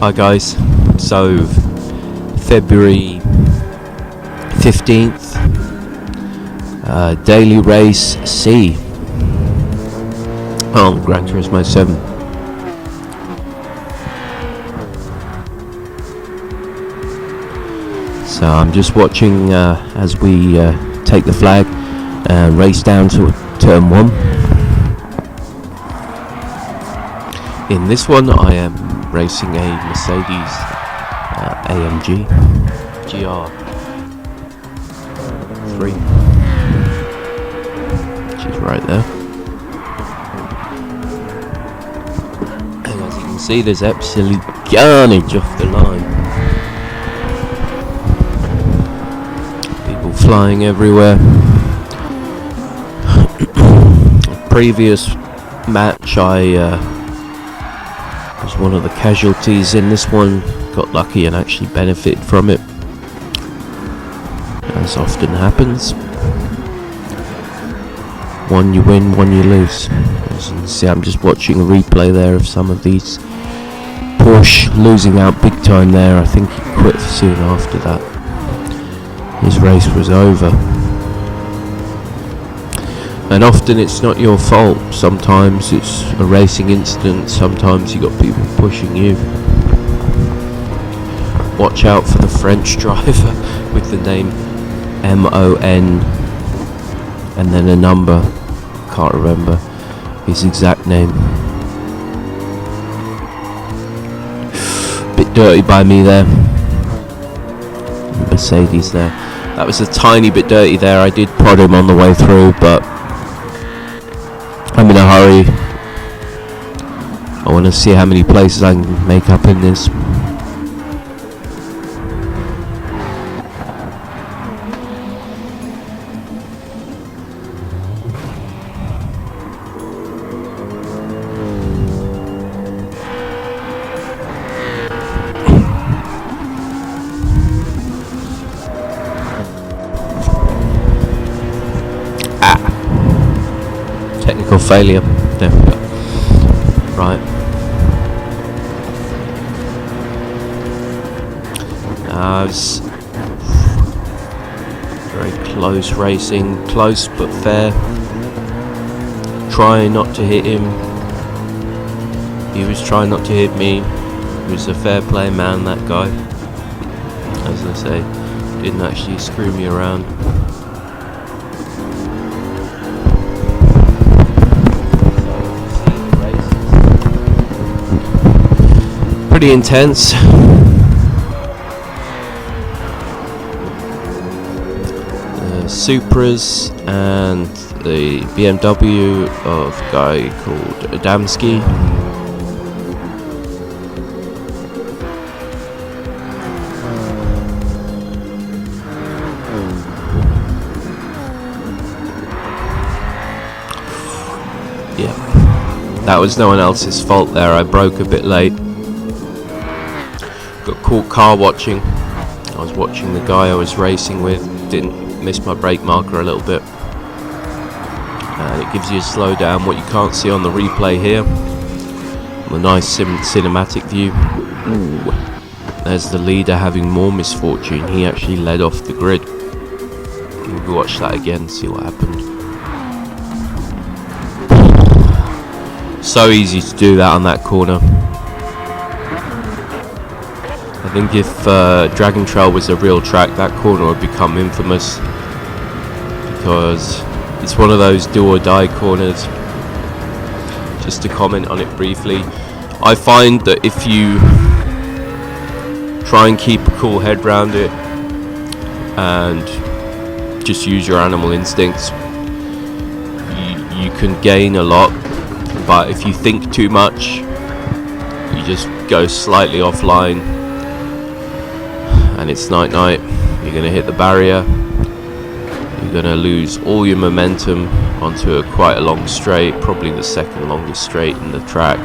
Hi guys, so February 15th, daily race C on Gran Turismo 7. So I'm just watching as we take the flag and race down to turn 1. In this one I am racing a Mercedes AMG GR3, which is right there. And as you can see, there's absolute carnage off the line. People flying everywhere. Previous match I was one of the casualties. In this one, got lucky and actually benefited from it, as often happens. One you win, one you lose. As you can see, I'm just watching a replay there of some of these. Porsche losing out big time there. I think he quit soon after that. His race was over. And often it's not your fault. Sometimes it's a racing incident. Sometimes you got people pushing you. Watch out for the French driver with the name MON and then a number. Can't remember his exact name. Bit dirty by me there. Mercedes there. That was a tiny bit dirty there. I did prod him on the way through, but I'm in a hurry. I want to see how many places I can make up in this. Technical failure. There we go. Right. It's very close racing. Close but fair. Trying not to hit him. He was trying not to hit me. He was a fair play man, that guy. As I say, didn't actually screw me around. Pretty intense. Supras and the BMW of a guy called Adamski. Yeah, that was no one else's fault there. I broke a bit late. Got caught car watching. I was watching the guy I was racing with. Didn't miss my brake marker a little bit. And it gives you a slowdown. What you can't see on the replay here. The nice cinematic view. Ooh. There's the leader having more misfortune. He actually led off the grid. We'll watch that again, see what happened. So easy to do that on that corner. I think if Dragon Trail was a real track, that corner would become infamous, because it's one of those do or die corners. Just to comment on it briefly, I find that if you try and keep a cool head round it and just use your animal instincts, you can gain a lot. But if you think too much, you just go slightly offline, and it's night. You're going to hit the barrier. You're going to lose all your momentum onto quite a long straight, probably the second longest straight in the track.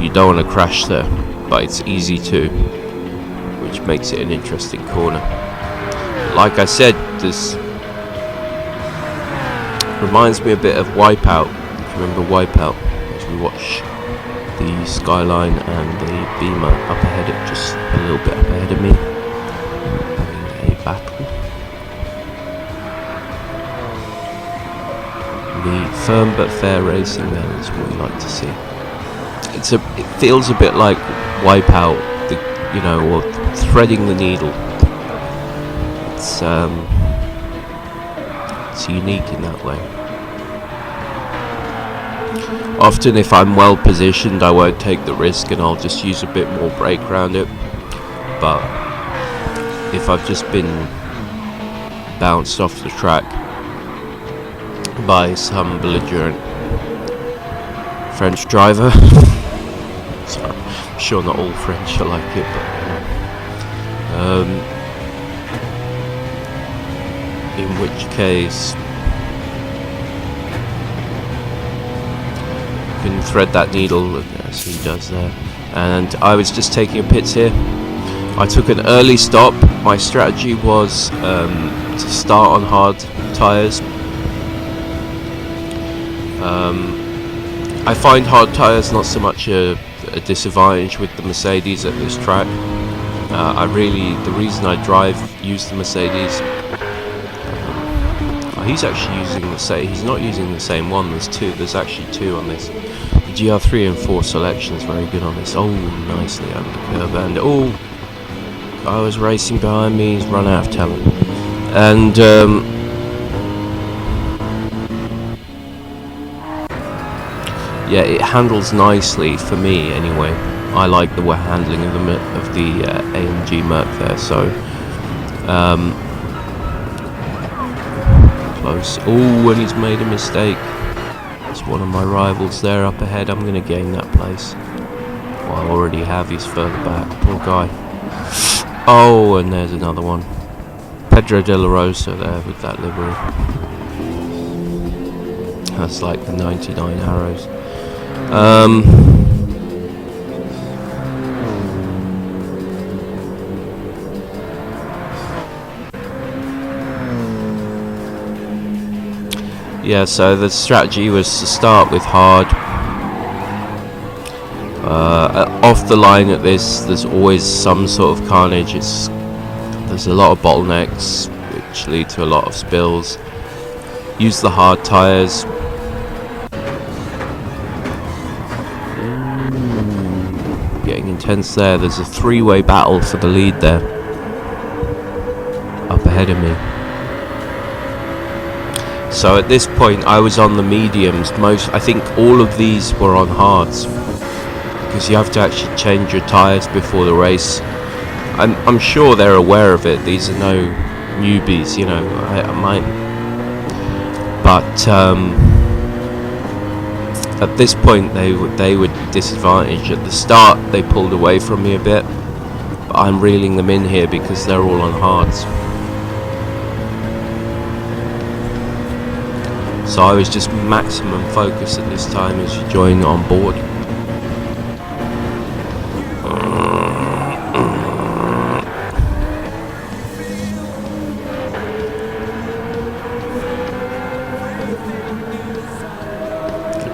You don't want to crash there, but it's easy to, which makes it an interesting corner. Like I said, this reminds me a bit of Wipeout. If you remember Wipeout, which we watched the Skyline and the Beamer up ahead, just a little bit up ahead of me, having a battle. The firm but fair racing then is what we like to see. It feels a bit like Wipeout, or threading the needle. It's unique in that way. Often if I'm well positioned, I won't take the risk and I'll just use a bit more brake around it. But if I've just been bounced off the track by some belligerent French driver, sorry, I'm sure not all French are like it, but in which case you can thread that needle as he does there. And I was just taking a pits here. I took an early stop. My strategy was to start on hard tyres. I find hard tyres not so much a disadvantage with the Mercedes at this track. The reason I use the Mercedes. He's actually using he's not using the same one. There's actually two on this. The GR3 and 4 selection is very good on this. Oh, nicely under the curve, and guy was racing behind me. He's run out of talent, and yeah, it handles nicely for me anyway. I like the handling of the AMG Merc there. So. Close. Oh, and he's made a mistake. It's one of my rivals there up ahead. I'm going to gain that place. Well, I already have. He's further back. Poor guy. Oh, and there's another one. Pedro de la Rosa there with that livery. That's like the 99 arrows. Yeah, so the strategy was to start with hard. Off the line at this, there's always some sort of carnage. There's a lot of bottlenecks, which lead to a lot of spills. Use the hard tyres. Getting intense there. There's a three-way battle for the lead there. Up ahead of me. So at this point I was on the mediums. I think all of these were on hards, because you have to actually change your tyres before the race. I'm sure they're aware of it. These are no newbies, I might. But at this point they were disadvantaged. At the start they pulled away from me a bit, but I'm reeling them in here because they're all on hards. So I was just maximum focus at this time as you join on board.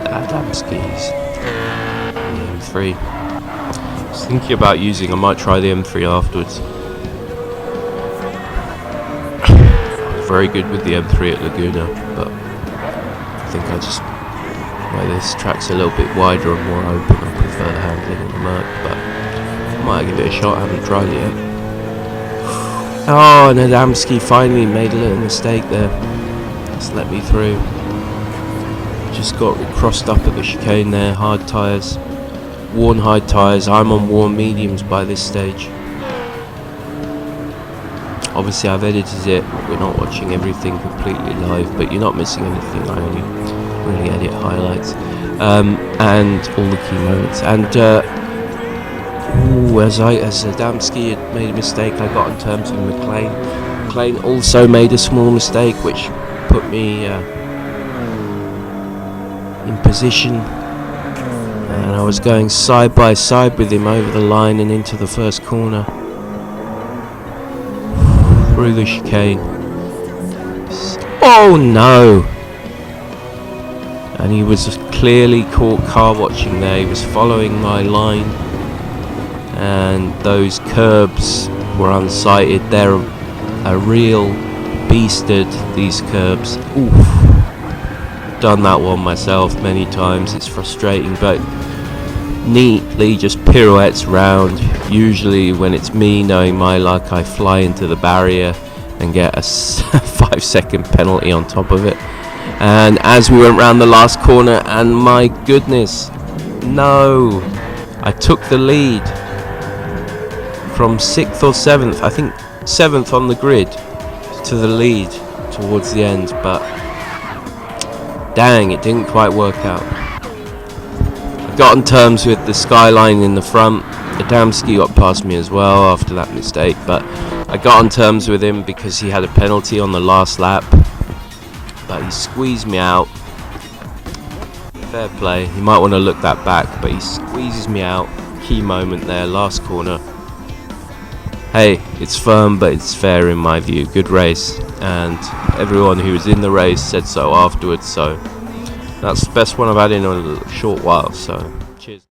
Adamski's. The M3. I was thinking about I might try the M3 afterwards. I was very good with the M3 at Laguna, but I think this track's a little bit wider and more open. I prefer the handling on the Merc, but I might give it a shot. I haven't tried it yet. Oh, and Adamski finally made a little mistake there. Just let me through. Just got crossed up at the chicane there. Hard tyres, worn hard tyres. I'm on worn mediums by this stage. Obviously I've edited it. We're not watching everything completely live, but you're not missing anything. I only really edit highlights and all the key moments. And as Adamski had made a mistake, I got on terms with McLean. McLean also made a small mistake, which put me in position, and I was going side by side with him over the line and into the first corner. Through the chicane. Oh no! and he was clearly caught car watching there. He was following my line, and those curbs were unsighted. They're a real beasted, these curbs. Oof. Done that one myself many times. It's frustrating, but neatly just pirouettes round. Usually when it's me, knowing my luck, I fly into the barrier and get a 5-second penalty on top of it. And as we went round the last corner, and my goodness, no, I took the lead from 6th or 7th, I think 7th on the grid, to the lead towards the end, but dang, it didn't quite work out. I got on terms with the Skyline in the front. Adamski got past me as well after that mistake, but I got on terms with him because he had a penalty on the last lap, but he squeezed me out. Fair play. You might want to look that back, but he squeezes me out. Key moment there, last corner. Hey, it's firm, but it's fair in my view. Good race, and everyone who was in the race said so afterwards, so that's the best one I've had in a short while, so